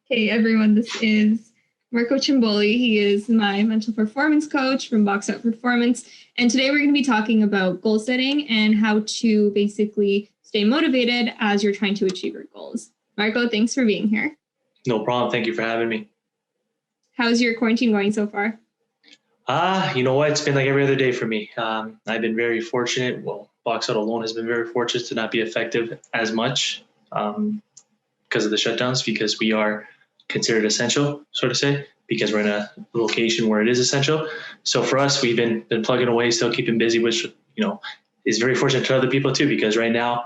Hey everyone, this is Marco Trimboli. He is my mental performance coach from Boxout Performance. And today we're going to be talking about goal setting and how to basically stay motivated as you're trying to achieve your goals. Marco, thanks for being here. No problem. Thank you for having me. How's your quarantine going so far? You know what? It's been like every other day for me. I've been very fortunate. Well, Boxout alone has been very fortunate to not be effective as much because of the shutdowns, because we are considered essential, so to say, because we're in a location where it is essential. So for us, we've been plugging away, still keeping busy, which, is very fortunate to other people too, because right now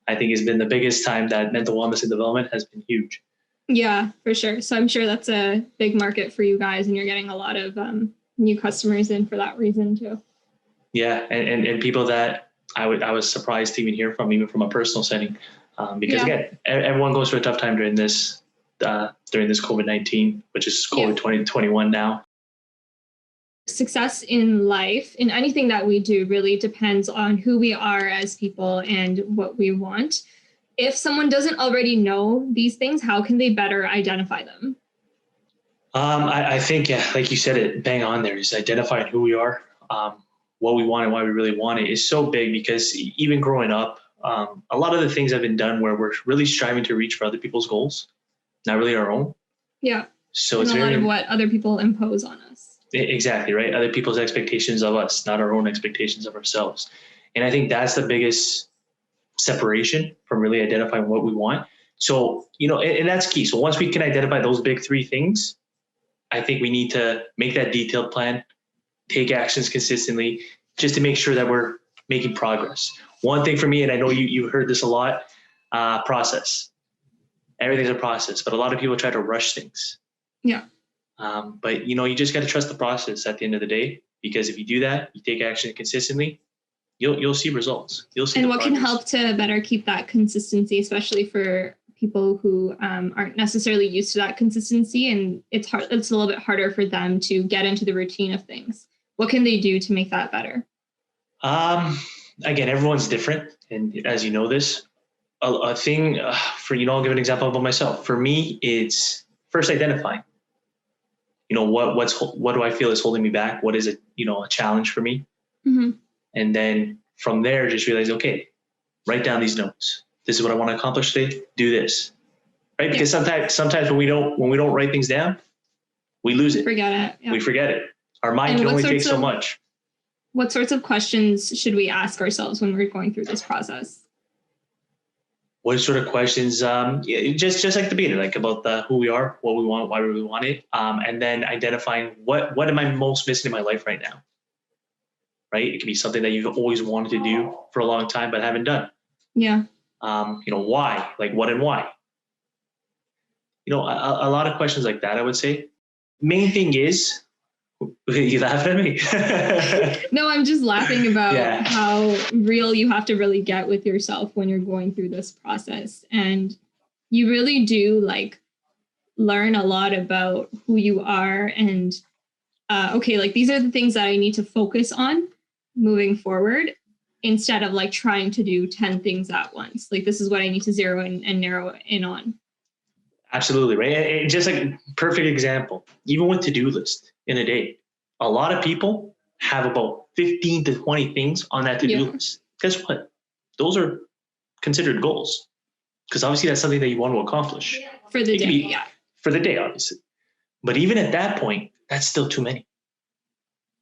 I think has been the biggest time that mental wellness and development has been huge. Yeah, for sure. So I'm sure that's a big market for you guys, and you're getting a lot of new customers in for that reason too. Yeah, and people that I was surprised to even hear from, even from a personal setting, because again, everyone goes through a tough time during this COVID-19, which is COVID 2021 now. Success in life, in anything that we do, really depends on who we are as people and what we want. If someone doesn't already know these things, how can they better identify them? I think, like you said, it bang on there is identifying who we are, what we want and why we really want it is so big, because even growing up, a lot of the things have been done where we're really striving to reach for other people's goals, not really our own. Yeah. So it's a lot of what other people impose on us. Exactly, right? Other people's expectations of us, not our own expectations of ourselves. And I think that's the biggest separation from really identifying what we want. So, and that's key. So once we can identify those big three things, I think we need to make that detailed plan, take actions consistently, just to make sure that we're making progress. One thing for me, and I know you heard this a lot, process. Everything's a process, but a lot of people try to rush things. Yeah. But you just got to trust the process at the end of the day, because if you do that, you take action consistently, you'll see results. You'll see. And what can help to better keep that consistency, especially for people who aren't necessarily used to that consistency, and it's hard. It's a little bit harder for them to get into the routine of things. What can they do to make that better? Again, everyone's different, and as you know this, a thing for I'll give an example about myself. For me, it's first identifying. What do I feel is holding me back? What is it? A challenge for me. Mm-hmm. And then from there, just realize, okay, write down these notes. This is what I want to accomplish today. Do this, right? Because sometimes when we don't write things down, we lose it. Forget it. Yeah. We forget it. Our mind can only take so much. What sorts of questions should we ask ourselves when we're going through this process? What sort of questions? Just like the beginning, like about who we are, what we want, why we want it, and then identifying what am I most missing in my life right now. Right? It can be something that you've always wanted to do for a long time but haven't done. Yeah. Why? Like what and why? A lot of questions like that, I would say. Main thing is, you laughing at me? No, I'm just laughing about how real you have to really get with yourself when you're going through this process. And you really do learn a lot about who you are and, these are the things that I need to focus on moving forward, instead of trying to do 10 things at once. This is what I need to zero in and narrow in on. Absolutely, right? And just perfect example, even with to-do list in a day, a lot of people have about 15 to 20 things on that to-do list. Guess what? Those are considered goals, because obviously that's something that you want to accomplish. For the day, For the day, obviously. But even at that point, that's still too many,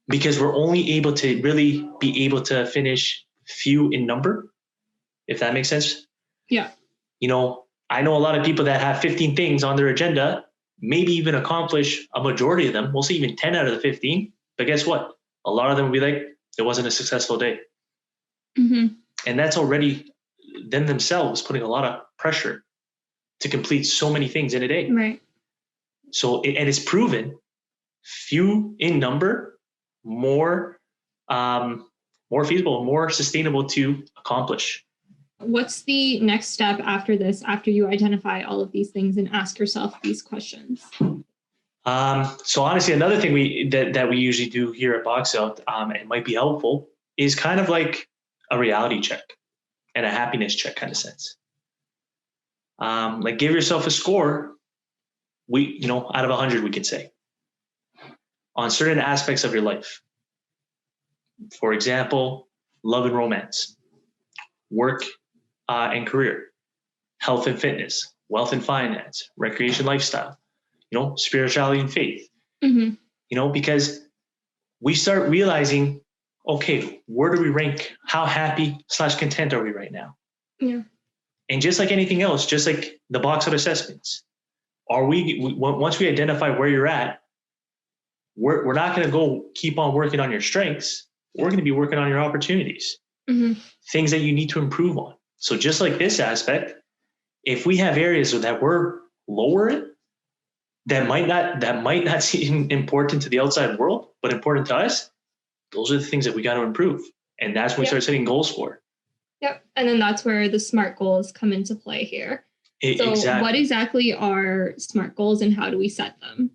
because we're only able to really be able to finish few in number, if that makes sense. Yeah. I know a lot of people that have 15 things on their agenda, maybe even accomplish a majority of them. We'll say even 10 out of the 15. But guess what? A lot of them will be like, it wasn't a successful day. Mm-hmm. And that's already them themselves putting a lot of pressure to complete so many things in a day. Right. So, and it's proven, few in number, more feasible, more sustainable to accomplish. What's the next step after this, after you identify all of these things and ask yourself these questions? So honestly, another thing that we usually do here at Boxout, and might be helpful, is kind of like a reality check and a happiness check kind of sense. Give yourself a score out of 100, we can say on certain aspects of your life. For example, love and romance, work and career, health and fitness, wealth and finance, recreation, lifestyle, spirituality and faith, because we start realizing, okay, where do we rank? How happy / content are we right now? Yeah. And just like anything else, just like the Boxout assessments, once we identify where you're at, we're not going to go keep on working on your strengths. We're going to be working on your opportunities, things that you need to improve on. So just like this aspect, if we have areas that we're lower in, that might not seem important to the outside world, but important to us, those are the things that we got to improve. And that's when we start setting goals for. Yep. And then that's where the SMART goals come into play here. So exactly. What exactly are SMART goals and how do we set them?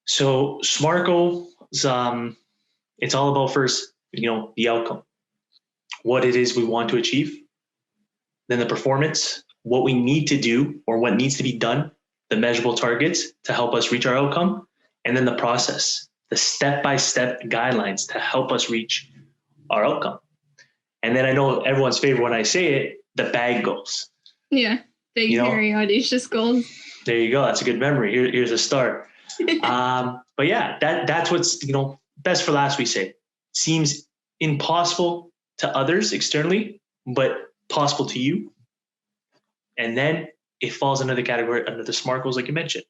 So SMART goals, it's all about first, the outcome, what it is we want to achieve, then the performance, what we need to do or what needs to be done, the measurable targets to help us reach our outcome, and then the process, the step-by-step guidelines to help us reach our outcome. And then I know everyone's favorite when I say it, the BAG goals. Yeah, big, hairy, audacious goals. There you go. That's a good memory. Here's a start. But yeah, that's what's, best for last, we say. Seems impossible to others externally, but possible to you. And then it falls under the category, under the SMART goals, like you mentioned.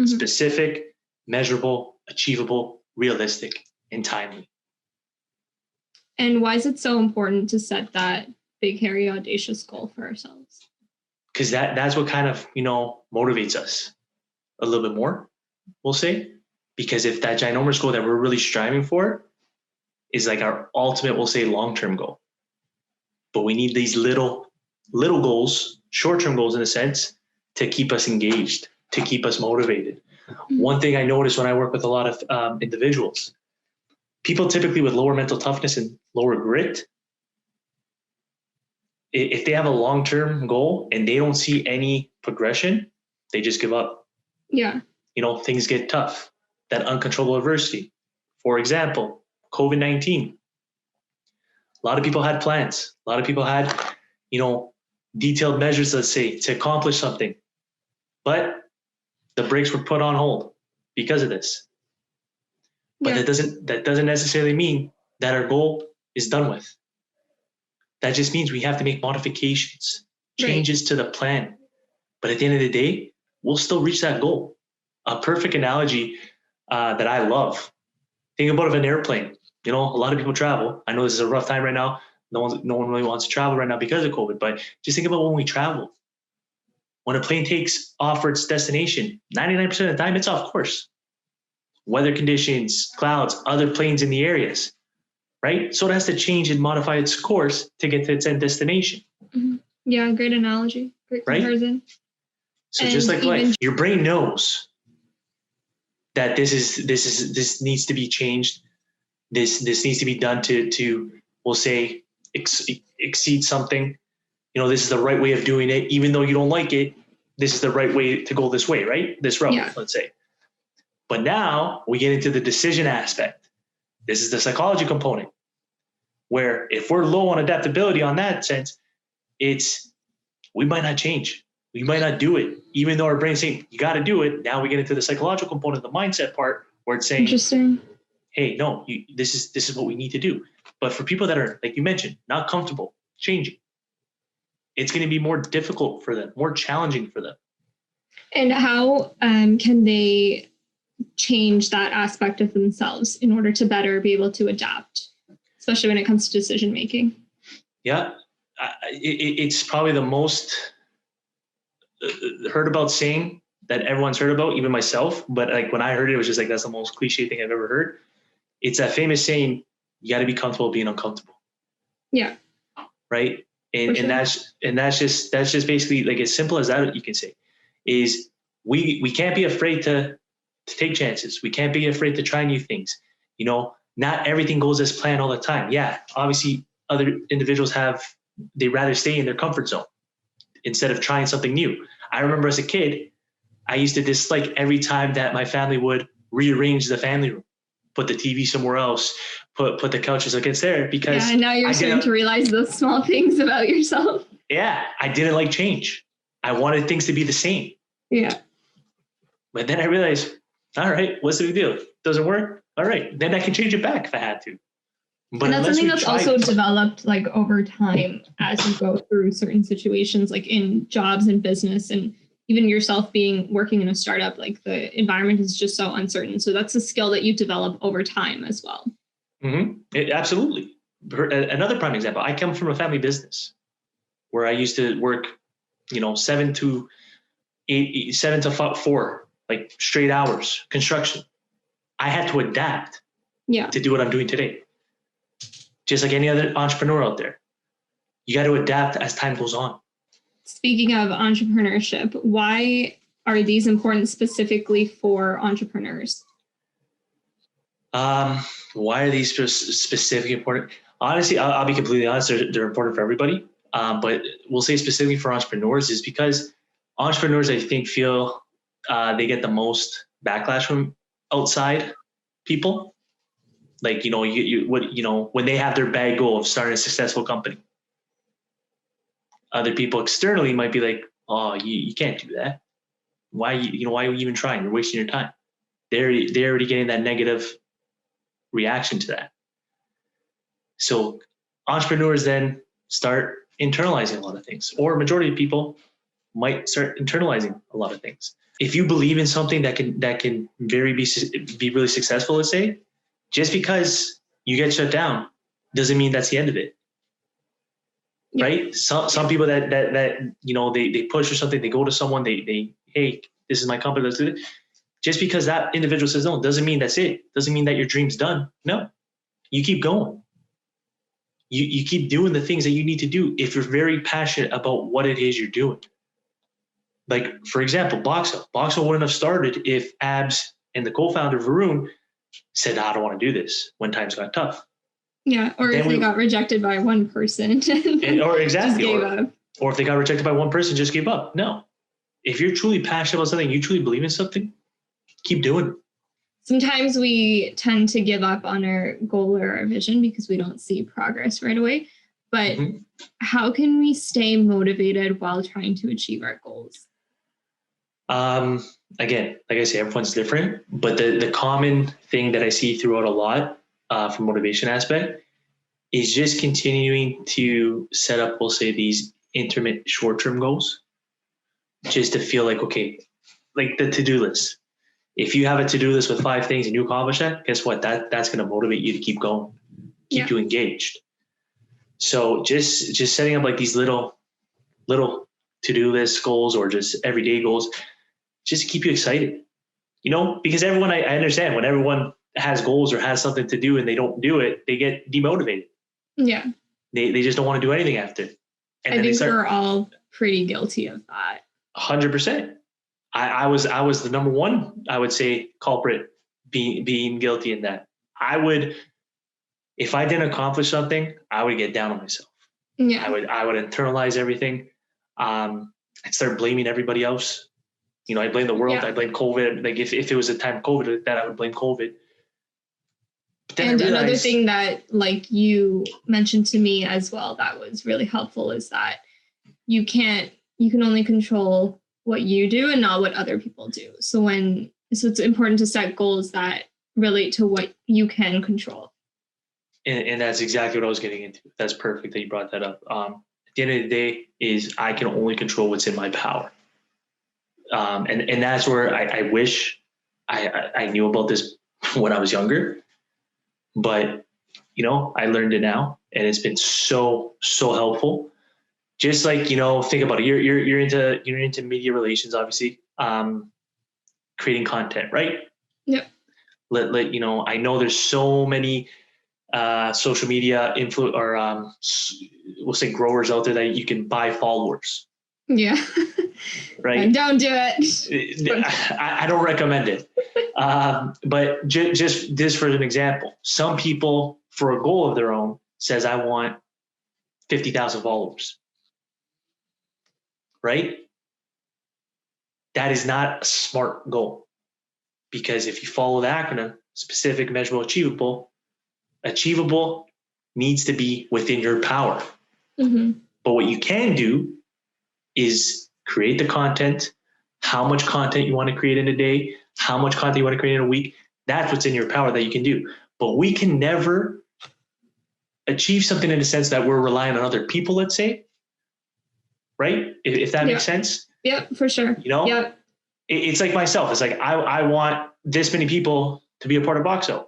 Specific, measurable, achievable, realistic, and timely. And why is it so important to set that big, hairy, audacious goal for ourselves? Because that's what kind of, motivates us a little bit more, we'll say. Because if that ginormous goal that we're really striving for is like our ultimate, we'll say, long-term goal. But we need these little goals, short-term goals in a sense, to keep us engaged, to keep us motivated. One thing I notice when I work with a lot of individuals, people typically with lower mental toughness and lower grit, if they have a long-term goal and they don't see any progression, they just give up. Yeah. Things get tough. That uncontrollable adversity. For example, COVID-19. A lot of people had plans. A lot of people had, detailed measures, let's say, to accomplish something. But the brakes were put on hold because of this. But that doesn't necessarily mean that our goal is done with. That just means we have to make modifications, changes to the plan. But at the end of the day, we'll still reach that goal. A perfect analogy that I love. Think about an airplane. A lot of people travel. I know this is a rough time right now. No one really wants to travel right now because of COVID. But just think about when we travel. When a plane takes off for its destination, 99% of the time, it's off course. Weather conditions, clouds, other planes in the areas, right? So it has to change and modify its course to get to its end destination. Yeah, great analogy. Great comparison. Right? So just like life, your brain knows that this needs to be changed. This needs to be done to we'll say exceed something. This is the right way of doing it, even though you don't like it. This is the right way to go this way, right? This route, let's say. But now we get into the decision aspect. This is the psychology component, where if we're low on adaptability on that sense, we might not change. We might not do it, even though our brain's saying, you got to do it. Now we get into the psychological component, the mindset part, where it's saying, interesting. Hey, no, this is what we need to do. But for people that are, like you mentioned, not comfortable changing, it's going to be more difficult for them, more challenging for them. And how can they change that aspect of themselves in order to better be able to adapt, especially when it comes to decision making? Yeah, it's probably the most heard about saying that everyone's heard about, even myself. But like when I heard it, it was just like, that's the most cliche thing I've ever heard. It's that famous saying, you got to be comfortable being uncomfortable. Yeah. Right. And that's just basically like as simple as that. You can say is we can't be afraid to take chances. We can't be afraid to try new things. Not everything goes as planned all the time. Yeah. Obviously other individuals they rather stay in their comfort zone instead of trying something new. I remember as a kid, I used to dislike every time that my family would rearrange the family room, put the TV somewhere else, put the couches against there, because and now you're starting to realize those small things about yourself. Yeah, I didn't like change. I wanted things to be the same. Yeah. But then I realized, all right, what's the big deal? Doesn't work? All right, then I can change it back if I had to. But and that's something that's also developed like over time as you go through certain situations, like in jobs and business, and even yourself working in a startup, like the environment is just so uncertain. So that's a skill that you develop over time as well. Absolutely. Another prime example, I come from a family business where I used to work, 7 to 4, like straight hours, construction. I had to adapt to do what I'm doing today. Just like any other entrepreneur out there, you got to adapt as time goes on. Speaking of entrepreneurship, why are these important specifically for entrepreneurs? Why are these specifically important? Honestly, I'll be completely honest. They're important for everybody. But we'll say specifically for entrepreneurs is because entrepreneurs, I think, feel they get the most backlash from outside people. Like, when they have their bad goal of starting a successful company, other people externally might be like, oh, you can't do that. Why are you even trying? You're wasting your time. They're already getting that negative reaction to that. So entrepreneurs then start internalizing a lot of things, or majority of people might start internalizing a lot of things. If you believe in something that can be really successful, let's say, just because you get shut down doesn't mean that's the end of it. Yeah. Right? Some people that they push or something, they go to someone, they hey, this is my company, let's do it. Just because that individual says no, doesn't mean that's it. Doesn't mean that your dream's done. No, you keep going. You keep doing the things that you need to do if you're very passionate about what it is you're doing. Like, for example, Boxout. Boxout wouldn't have started if Abs and the co-founder Varun said, I don't want to do this when times got tough. Yeah, or if they got rejected by one person. Or exactly. Or if they got rejected by one person, just gave up. No. If you're truly passionate about something, you truly believe in something, keep doing it. Sometimes we tend to give up on our goal or our vision because we don't see progress right away. But how can we stay motivated while trying to achieve our goals? Again, like I say, everyone's different, but the common thing that I see throughout a lot from motivation aspect is just continuing to set up, we'll say, these intermittent short-term goals, just to feel like, okay, like the to-do list. If you have a to-do list with 5 things and you accomplish that, guess what? That's going to motivate you to keep going, keep you engaged. So just setting up like these little to-do list goals or just everyday goals, just to keep you excited, because everyone, I understand when everyone has goals or has something to do and they don't do it, they get demotivated. Yeah. They just don't want to do anything after. And I think we're all pretty guilty of that. 100%. I was the number one, I would say, culprit being guilty in that. If I didn't accomplish something, I would get down on myself. Yeah. I would internalize everything. I'd start blaming everybody else. I blame the world. I blame COVID. Like if it was a time of COVID, that I would blame COVID. And another thing that like you mentioned to me as well that was really helpful is that you can only control what you do and not what other people do. So it's important to set goals that relate to what you can control. And that's exactly what I was getting into. That's perfect that you brought that up. At the end of the day is I can only control what's in my power. And that's where I wish I knew about this when I was younger, but I learned it now and it's been so helpful. Just like, think about it. You're into media relations, obviously, creating content, right? Yep. I know there's so many social media we'll say growers out there that you can buy followers. Yeah. Right. And don't do it. I don't recommend it. But just this for an example, some people for a goal of their own says, I want 50,000 followers. Right? that is not a smart goal. Because if you follow the acronym, specific, measurable, achievable needs to be within your power. Mm-hmm. But what you can do is create the content, how much content you want to create in a day, how much content you want to create in a week. That's what's in your power that you can do. But we can never achieve something in the sense that we're relying on other people, let's say, right? If that makes sense. Yeah, for sure. You know, it's like myself. It's like, I want this many people to be a part of Boxout.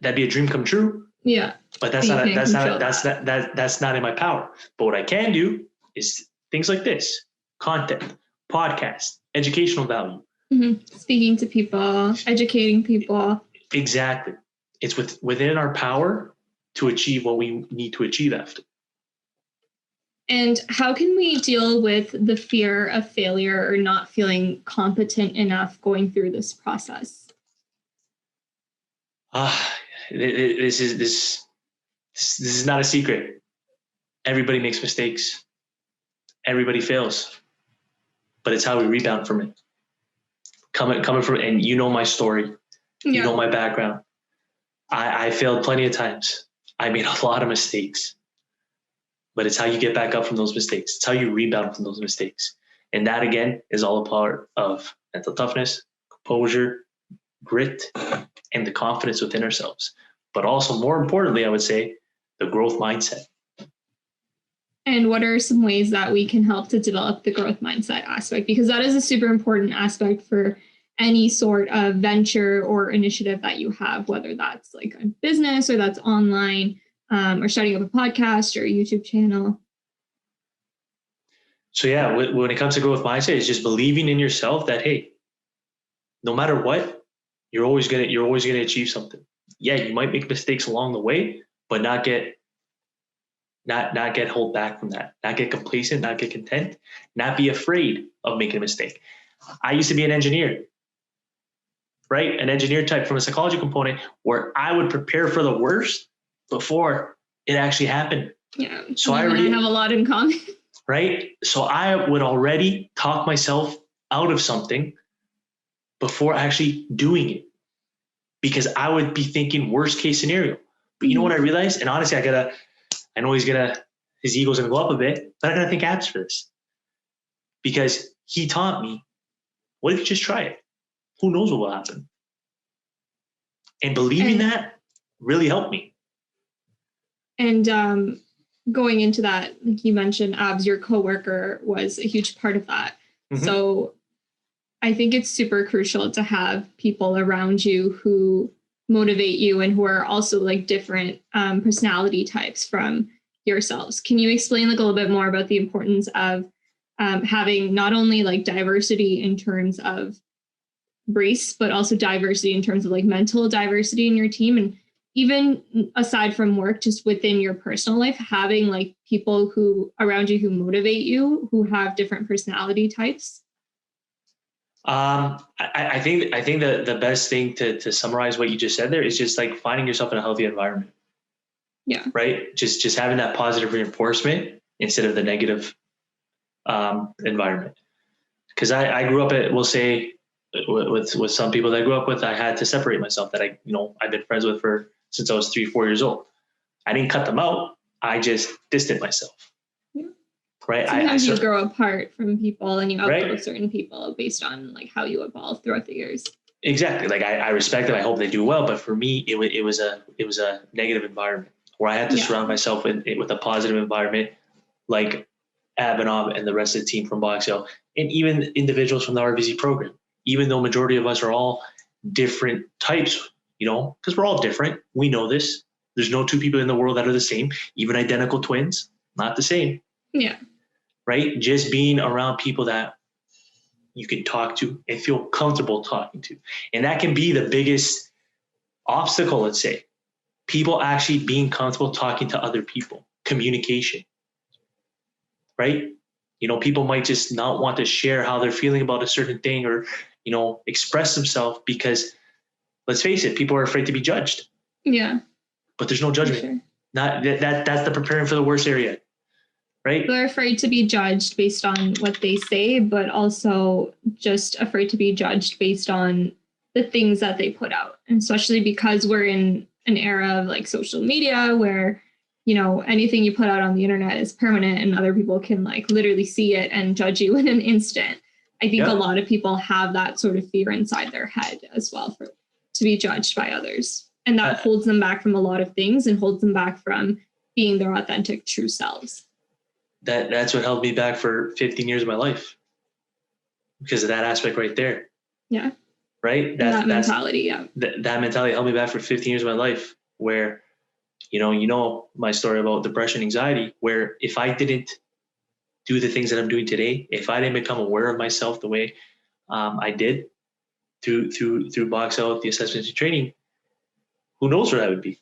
That'd be a dream come true. Yeah. But that's not in my power. But what I can do is things like this: content, podcast, educational value. Mm-hmm. Speaking to people, educating people. Exactly. It's within our power to achieve what we need to achieve after. And how can we deal with the fear of failure or not feeling competent enough going through this process? This is not a secret. Everybody makes mistakes. Everybody fails. But it's how we rebound from it. Coming from, and you know my story. You know my background. I failed plenty of times. I made a lot of mistakes. But it's how you get back up from those mistakes. It's how you rebound from those mistakes. And that, again, is all a part of mental toughness, composure, grit, and the confidence within ourselves. But also, more importantly, I would say, the growth mindset. And what are some ways that we can help to develop the growth mindset aspect? Because that is a super important aspect for any sort of venture or initiative that you have, whether that's like a business or that's online, or starting up a podcast or a YouTube channel. So yeah, when it comes to growth mindset, it's just believing in yourself that, hey, no matter what, you're always gonna achieve something. Yeah, you might make mistakes along the way, but not get held back from that. Not get complacent, not get content, not be afraid of making a mistake. I used to be an engineer, right? An engineer type from a psychology component where I would prepare for the worst before it actually happened. Yeah. So I have a lot in common. Right? So I would already talk myself out of something before actually doing it, because I would be thinking worst case scenario. But you know what I realized? And honestly, I know his ego's gonna go up a bit, but I gotta think abs for this, because he taught me, what if you just try it? Who knows what will happen? And believing that really helped me. And going into that, like you mentioned, Abs, your coworker was a huge part of that. Mm-hmm. So I think it's super crucial to have people around you who motivate you and who are also like different personality types from yourselves. Can you explain like a little bit more about the importance of having not only like diversity in terms of race, but also diversity in terms of like mental diversity in your team? And even aside from work, just within your personal life, having like people who around you who motivate you, who have different personality types? I think the best thing to summarize what you just said there is just like finding yourself in a healthy environment. Yeah. Right. Just having that positive reinforcement instead of the negative environment. Because I grew up we'll say with some people that I grew up with, I had to separate myself that I've been friends with since I was 3-4 years old. I didn't cut them out. I just distanced myself. Yeah. Right. Sometimes you grow apart from people and you outgrow certain people based on like how you evolve throughout the years. Exactly. Like I respect them. I hope they do well. But for me, it was a negative environment where I had to surround myself with a positive environment, like Abhinav and the rest of the team from Boxout, and even individuals from the RVZ program. Even though majority of us are all different types, because we're all different. We know this. There's no two people in the world that are the same. Even identical twins, not the same. Yeah. Right? Just being around people that you can talk to and feel comfortable talking to. And that can be the biggest obstacle, let's say. People actually being comfortable talking to other people. Communication. Right? People might just not want to share how they're feeling about a certain thing or, express themselves because, let's face it, people are afraid to be judged. Yeah. But there's no judgment. Sure. That's the preparing for the worst area. right? They're afraid to be judged based on what they say, but also just afraid to be judged based on the things that they put out. And especially because we're in an era of like social media where, you know, anything you put out on the internet is permanent and other people can like literally see it and judge you in an instant. I think a lot of people have that sort of fear inside their head as well to be judged by others. And that holds them back from a lot of things and holds them back from being their authentic, true selves. That's what held me back for 15 years of my life, because of that aspect right there. Yeah. Right. That mentality. Yeah. That mentality held me back for 15 years of my life, where, you know, my story about depression, anxiety, where if I didn't do the things that I'm doing today, if I didn't become aware of myself the way I did through Boxout, the assessment and training, who knows where I would be.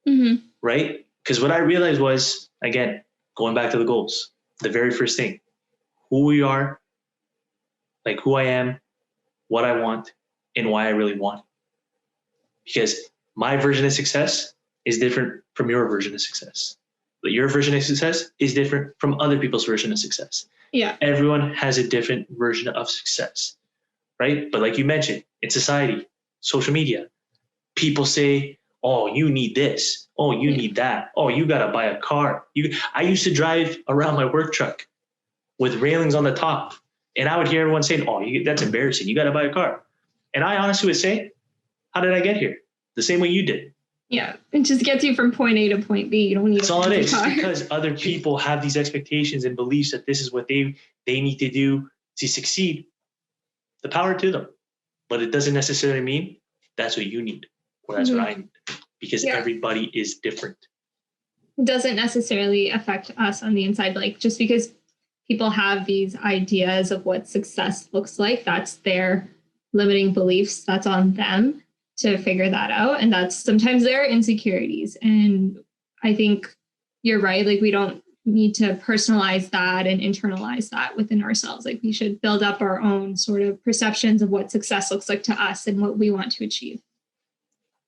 Mm-hmm. Right. Because what I realized was, again, going back to the goals, the very first thing, who we are, like who I am, what I want, and why I really want. Because my version of success is different from your version of success. But your version of success is different from other people's version of success. Yeah. Everyone has a different version of success, right? But like you mentioned, in society, social media, people say, oh, you need this. Oh, you need that. Oh, you got to buy a car. I used to drive around my work truck with railings on the top. And I would hear everyone saying, oh, that's embarrassing. You got to buy a car. And I honestly would say, how did I get here? The same way you did. Yeah, it just gets you from point A to point B. You don't need That's all it is, because other people have these expectations and beliefs that this is what they need to do to succeed. The power to them. But it doesn't necessarily mean that's what you need or that's what I need, because everybody is different. It doesn't necessarily affect us on the inside. Like just because people have these ideas of what success looks like, that's their limiting beliefs. That's on them to figure that out. And that's sometimes their insecurities. And I think you're right. Like we don't need to personalize that and internalize that within ourselves. Like we should build up our own sort of perceptions of what success looks like to us and what we want to achieve.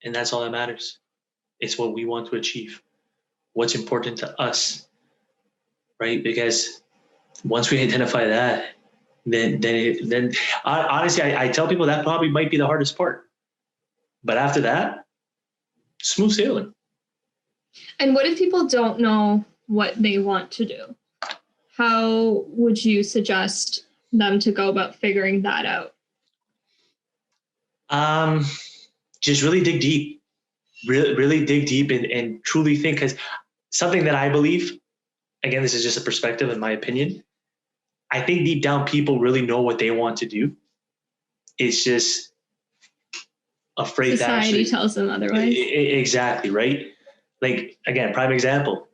And that's all that matters. It's what we want to achieve. What's important to us, right? Because once we identify that, then honestly, I tell people that probably might be the hardest part. But after that, smooth sailing. And what if people don't know what they want to do? How would you suggest them to go about figuring that out? Just really dig deep. Really dig deep and truly think, because something that I believe, again, this is just a perspective in my opinion, I think deep down people really know what they want to do. It's just afraid society tells them otherwise. Exactly, right? Like, again, prime example.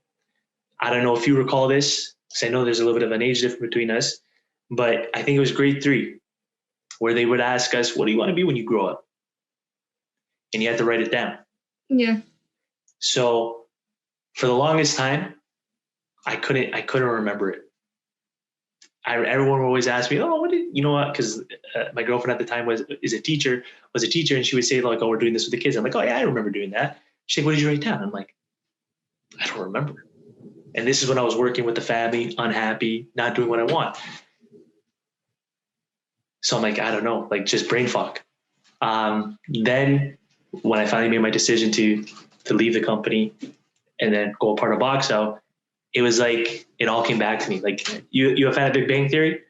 I don't know if you recall this, because I know there's a little bit of an age difference between us, but I think it was grade 3 where they would ask us, what do you want to be when you grow up? And you had to write it down. Yeah. So for the longest time, I couldn't remember it. Everyone would always ask me, oh, what did you know what? Because my girlfriend at the time was a teacher, and she would say like, oh, we're doing this with the kids. I'm like, oh yeah, I remember doing that. She's like, what did you write down? I'm like, I don't remember. And this is when I was working with the family, unhappy, not doing what I want. So I'm like, I don't know, like just brain fog. Then when I finally made my decision to leave the company and then go a part of Boxout, it was like it all came back to me. Like you a fan of Big Bang Theory?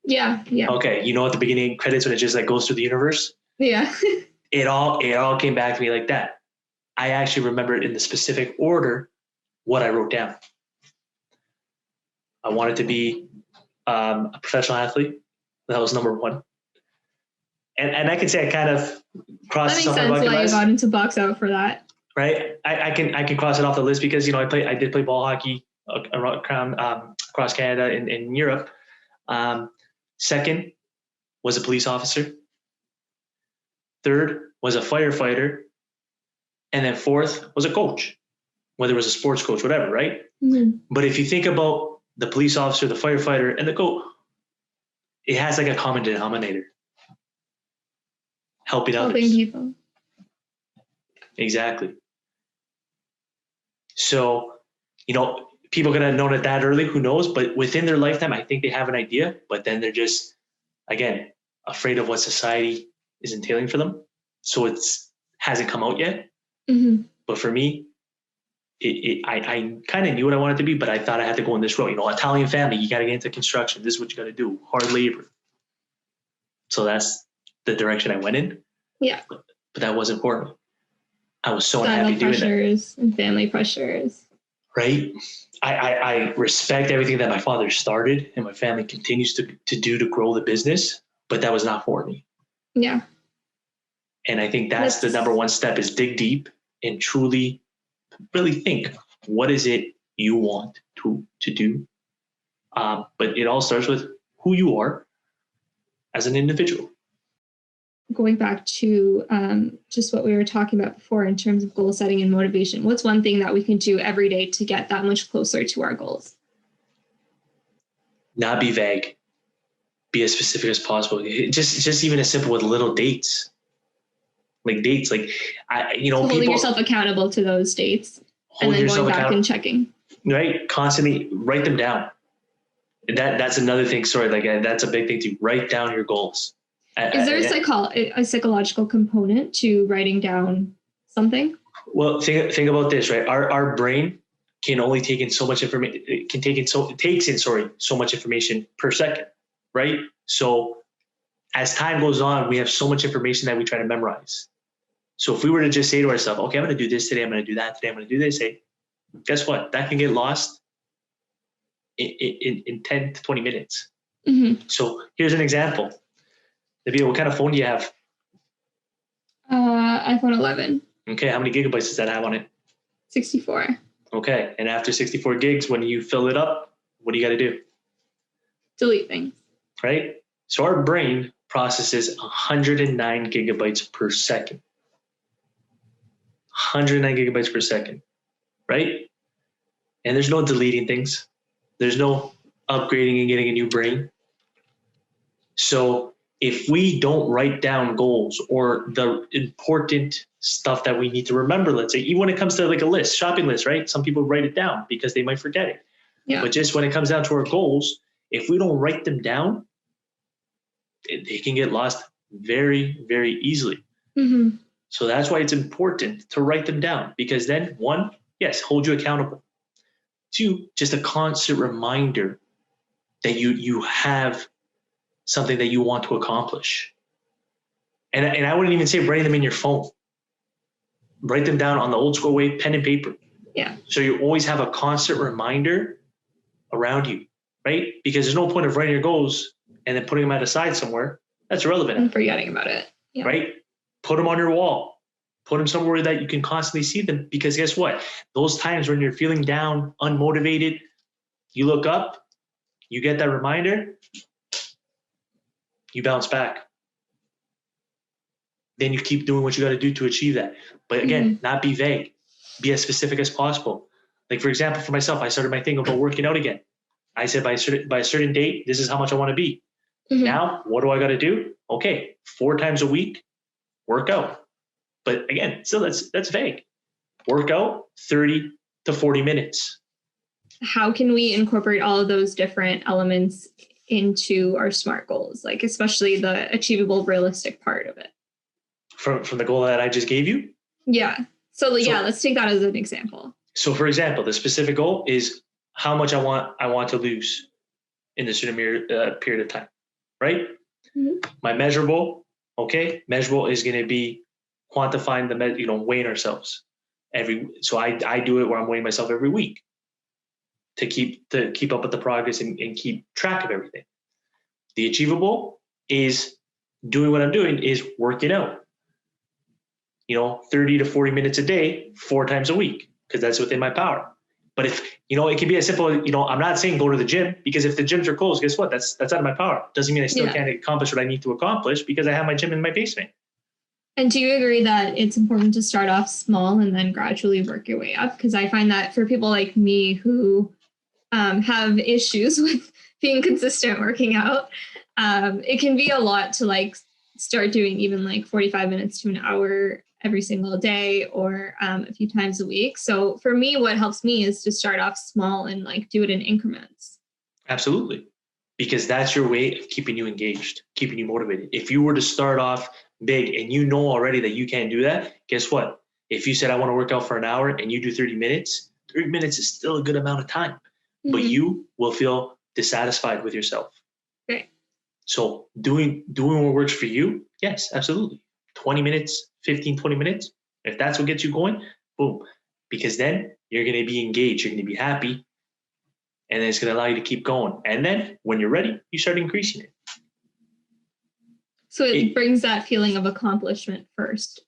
Yeah. Okay, you know at the beginning credits when it just like goes through the universe? Yeah. it all came back to me like that. I actually remember it in the specific order what I wrote down. I wanted to be a professional athlete. That was number 1. And I can say I kind of crossed it off my bucket list. That makes sense why you got into Boxout for that. Right? I can cross it off the list because, you know, I did play ball hockey across Canada and in Europe. Second was a police officer. Third was a firefighter. And then fourth was a coach, whether it was a sports coach, whatever, right? Mm-hmm. But if you think about the police officer, the firefighter, and the coach, it has like a common denominator. Helping people. Exactly. So, you know, people could have known it that early, who knows? But within their lifetime, I think they have an idea, but then they're just, again, afraid of what society is entailing for them. So hasn't come out yet. Mm-hmm. But for me, I kind of knew what I wanted to be, but I thought I had to go in this road. Italian family, you got to get into construction. This is what you got to do. Hard labor. So that's the direction I went in. Yeah. But that wasn't for me. I was so unhappy doing that. Pressures and family pressures. Right. I respect everything that my father started and my family continues to do to grow the business, but that was not for me. Yeah. And I think that's the number one step, is dig deep and truly really think, what is it you want to do? But it all starts with who you are as an individual. Going back to just what we were talking about before in terms of goal setting and motivation, what's one thing that we can do every day to get that much closer to our goals? Not be vague. Be as specific as possible. Just even as simple with little dates. Like dates, so holding yourself accountable to those dates and then going back and checking. Right, constantly write them down. That's another thing. Sorry, that's a big thing too. Write down your goals. Is there a psychological component to writing down something? Well, think about this, right? Our brain can only take in so much information. It takes in so much information per second, right? So as time goes on, we have so much information that we try to memorize. So if we were to just say to ourselves, okay, I'm going to do this today, I'm going to do that today, I'm going to do this, hey, guess what? That can get lost in 10 to 20 minutes. Mm-hmm. So here's an example. Nabila, what kind of phone do you have? iPhone 11. Okay, how many gigabytes does that have on it? 64. Okay, and after 64 gigs, when you fill it up, what do you got to do? Delete things. Right? So our brain processes 109 gigabytes per second. 109 gigabytes per second, right? And there's no deleting things. There's no upgrading and getting a new brain. So if we don't write down goals or the important stuff that we need to remember, let's say, even when it comes to like a list, shopping list, right? Some people write it down because they might forget it. Yeah. But just when it comes down to our goals, if we don't write them down, they can get lost very, very easily. Mm-hmm. So that's why it's important to write them down, because then, one, yes, hold you accountable. Two, just a constant reminder that you have something that you want to accomplish. And I wouldn't even say writing them in your phone. Write them down on the old school way, pen and paper. Yeah. So you always have a constant reminder around you, right? Because there's no point of writing your goals and then putting them aside somewhere. That's irrelevant. And forgetting about it. Yeah. Right? Put them on your wall. Put them somewhere that you can constantly see them, because guess what? Those times when you're feeling down, unmotivated, you look up, you get that reminder, you bounce back. Then you keep doing what you got to do to achieve that. But again, not be vague. Be as specific as possible. Like, for example, for myself, I started my thing about working out again. I said by a certain date, this is how much I want to be. Mm-hmm. Now, what do I got to do? Okay, 4 times a week, work out. But again, still that's vague. Work out 30 to 40 minutes. How can we incorporate all of those different elements into our SMART goals, like especially the achievable, realistic part of it? From the goal that I just gave you? Yeah. So let's take that as an example. So for example, the specific goal is how much I want to lose in this certain period of time, right? Mm-hmm. My measurable is going to be quantifying weighing ourselves so I do it where I'm weighing myself every week to keep up with the progress and keep track of everything. The achievable is doing what I'm doing is working out, 30 to 40 minutes a day, 4 times a week, because that's within my power. But if, it can be as simple, I'm not saying go to the gym, because if the gyms are closed, guess what? That's out of my power. Doesn't mean I still can't accomplish what I need to accomplish, because I have my gym in my basement. And do you agree that it's important to start off small and then gradually work your way up? Because I find that for people like me who have issues with being consistent working out, it can be a lot to start doing even 45 minutes to an hour every single day or a few times a week. So for me, what helps me is to start off small and like do it in increments. Absolutely. Because that's your way of keeping you engaged, keeping you motivated. If you were to start off big and you know already that you can't do that, guess what? If you said, I want to work out for an hour and you do 30 minutes is still a good amount of time, but you will feel dissatisfied with yourself. Right. So doing what works for you, yes, absolutely. 20 minutes, 15, 20 minutes. If that's what gets you going, boom. Because then you're going to be engaged. You're going to be happy. And then it's going to allow you to keep going. And then when you're ready, you start increasing it. So it brings that feeling of accomplishment first.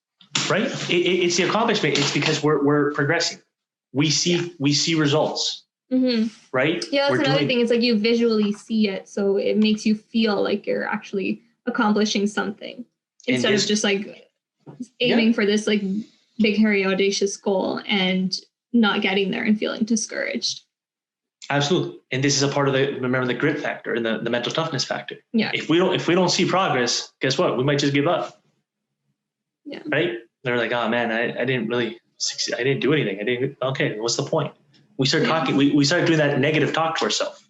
Right? It's the accomplishment. It's because we're progressing. We see results. Mm-hmm. Right? Yeah, that's another thing. It's like you visually see it. So it makes you feel like you're actually accomplishing something instead of just like aiming for this like big, hairy, audacious goal and not getting there and feeling discouraged. Absolutely. And this is a part of the grit factor and the mental toughness factor. Yeah. If we don't see progress, guess what? We might just give up. Yeah. Right? They're like, oh man, I didn't really succeed. I didn't do anything. Okay, what's the point? We start talking, we start doing that negative talk to ourselves.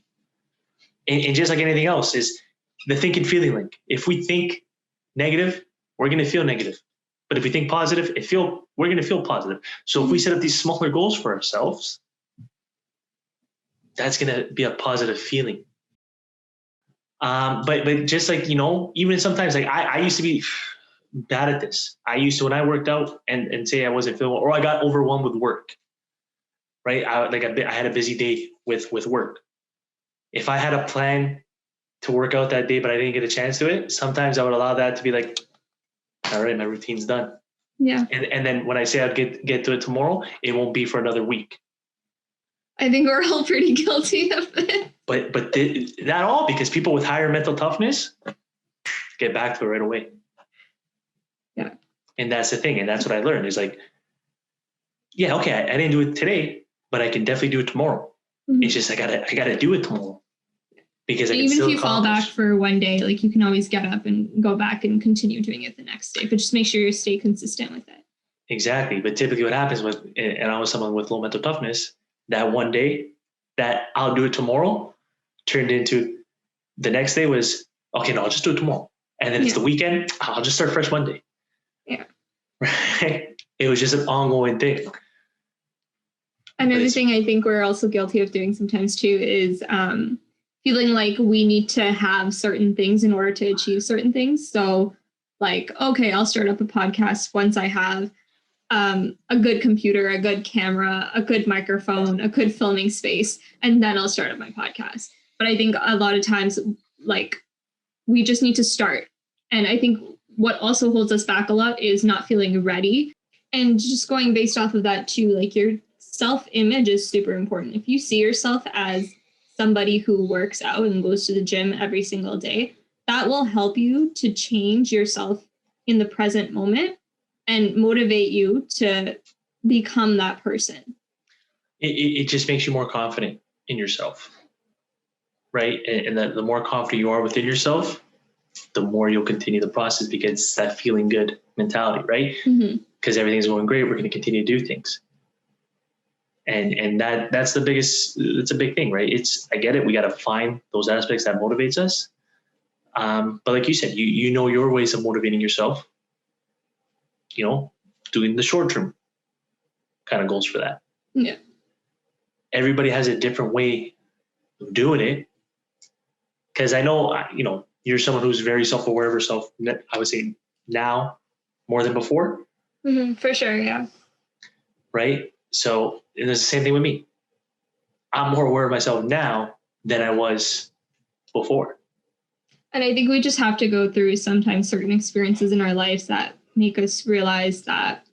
And just like anything else is the think and feeling link. If we think negative, we're going to feel negative. But if we think positive, we're going to feel positive. So if we set up these smaller goals for ourselves, that's going to be a positive feeling. But just like, even sometimes like I used to be bad at this. I used to, when I worked out and say I wasn't feeling, or I got overwhelmed with work, right? I had a busy day with work. If I had a plan to work out that day, but I didn't get a chance to it, sometimes I would allow that to be like, all right, my routine's done. Yeah. And then when I say I'd get to it tomorrow, it won't be for another week. I think we're all pretty guilty of it. But not all, because people with higher mental toughness get back to it right away. Yeah. And that's the thing. And that's what I learned is like, yeah, okay, I didn't do it today, but I can definitely do it tomorrow. Mm-hmm. It's just I gotta do it tomorrow. Because even if you fall back for one day, like you can always get up and go back and continue doing it the next day, but just make sure you stay consistent with it. Exactly. But typically what happens and I was someone with low mental toughness, that one day that I'll do it tomorrow turned into the next day was, okay, no, I'll just do it tomorrow. And then it's the weekend, I'll just start fresh Monday. Yeah. Right? It was just an ongoing thing. Another thing I think we're also guilty of doing sometimes too is feeling like we need to have certain things in order to achieve certain things. So like, okay, I'll start up a podcast once I have a good computer, a good camera, a good microphone, a good filming space, and then I'll start up my podcast. But I think a lot of times, like, we just need to start. And I think what also holds us back a lot is not feeling ready. And just going based off of that too, like your self-image is super important. If you see yourself as somebody who works out and goes to the gym every single day, that will help you to change yourself in the present moment and motivate you to become that person. It just makes you more confident in yourself, right? And the more confident you are within yourself, the more you'll continue the process because it's that feeling good mentality, right? Because everything's going great, we're going to continue to do things. And that's it's a big thing, right? I get it. We got to find those aspects that motivates us. But like you said, you know your ways of motivating yourself, doing the short-term kind of goals for that. Yeah. Everybody has a different way of doing it. Because I know, you're someone who's very self-aware of herself, I would say now more than before. Mm-hmm, for sure, yeah. Right? So it's the same thing with me. I'm more aware of myself now than I was before. And I think we just have to go through sometimes certain experiences in our lives that make us realize that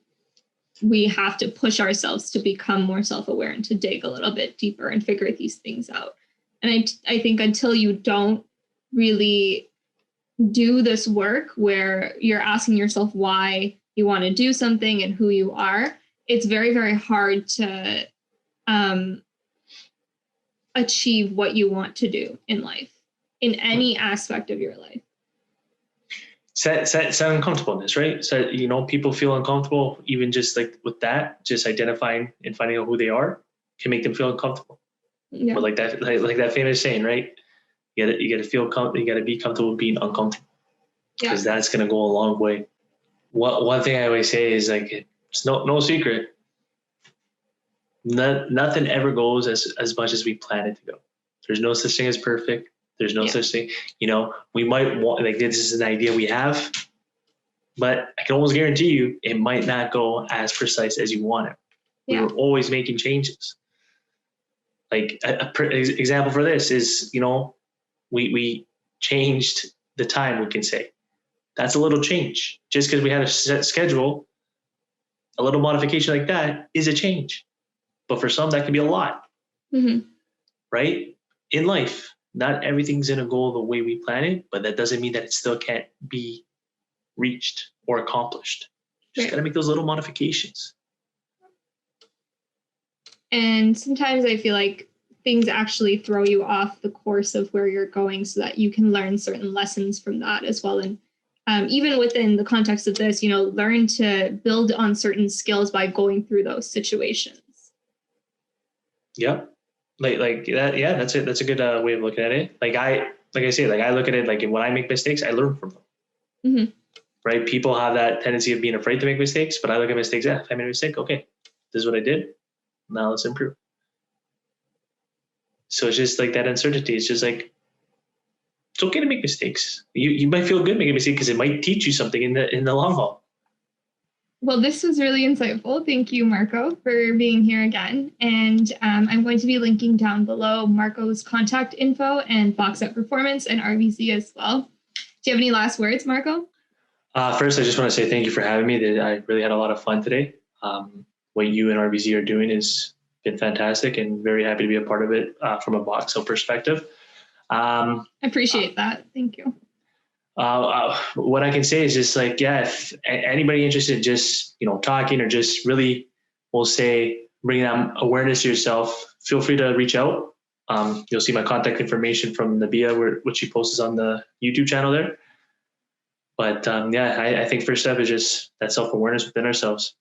we have to push ourselves to become more self-aware and to dig a little bit deeper and figure these things out. And I think until you don't really do this work where you're asking yourself why you want to do something and who you are, it's very, very hard to achieve what you want to do in life, in any aspect of your life. set uncomfortableness, right? So, you know, people feel uncomfortable, even just like with that, just identifying and finding out who they are can make them feel uncomfortable. Yeah. But like that famous saying, right? You gotta feel comfortable. You gotta be comfortable being uncomfortable, because that's gonna go a long way. One thing I always say is like, it's no secret. Nothing ever goes as much as we plan it to go. There's no such thing as perfect. There's no such thing. You know, we might want, like, this is an idea we have, but I can almost guarantee you it might not go as precise as you want it. We were always making changes. Like example for this is, you know, we changed the time, we can say. That's a little change. Just because we had a set schedule, a little modification like that is a change. But for some, that can be a lot, right? In life, not everything's going to go the way we plan it, but that doesn't mean that it still can't be reached or accomplished. Just got to make those little modifications. And sometimes I feel like things actually throw you off the course of where you're going, so that you can learn certain lessons from that as well. And even within the context of this, you know, learn to build on certain skills by going through those situations. Yep. Like that. Yeah, that's it. That's a good way of looking at it. Like I say, like I look at it like when I make mistakes, I learn from them. Right? People have that tendency of being afraid to make mistakes, but I look at mistakes. Yeah, if I made a mistake, okay, this is what I did. Now let's improve. So it's just like that uncertainty. It's just like, it's okay to make mistakes. You might feel good making a mistake because it might teach you something in the long haul. Well, this was really insightful. Thank you, Marco, for being here again. And I'm going to be linking down below Marco's contact info and Boxout Performance and RVZ as well. Do you have any last words, Marco? First, I just want to say thank you for having me. I really had a lot of fun today. What you and RVZ are doing has been fantastic, and very happy to be a part of it from a Boxout perspective. I appreciate that. Thank you. What I can say is just like, yeah, if anybody interested in just, you know, talking or just really, we'll say, bringing awareness to yourself, feel free to reach out. You'll see my contact information from Nabia, which she posts on the YouTube channel there. But I think first step is just that self-awareness within ourselves.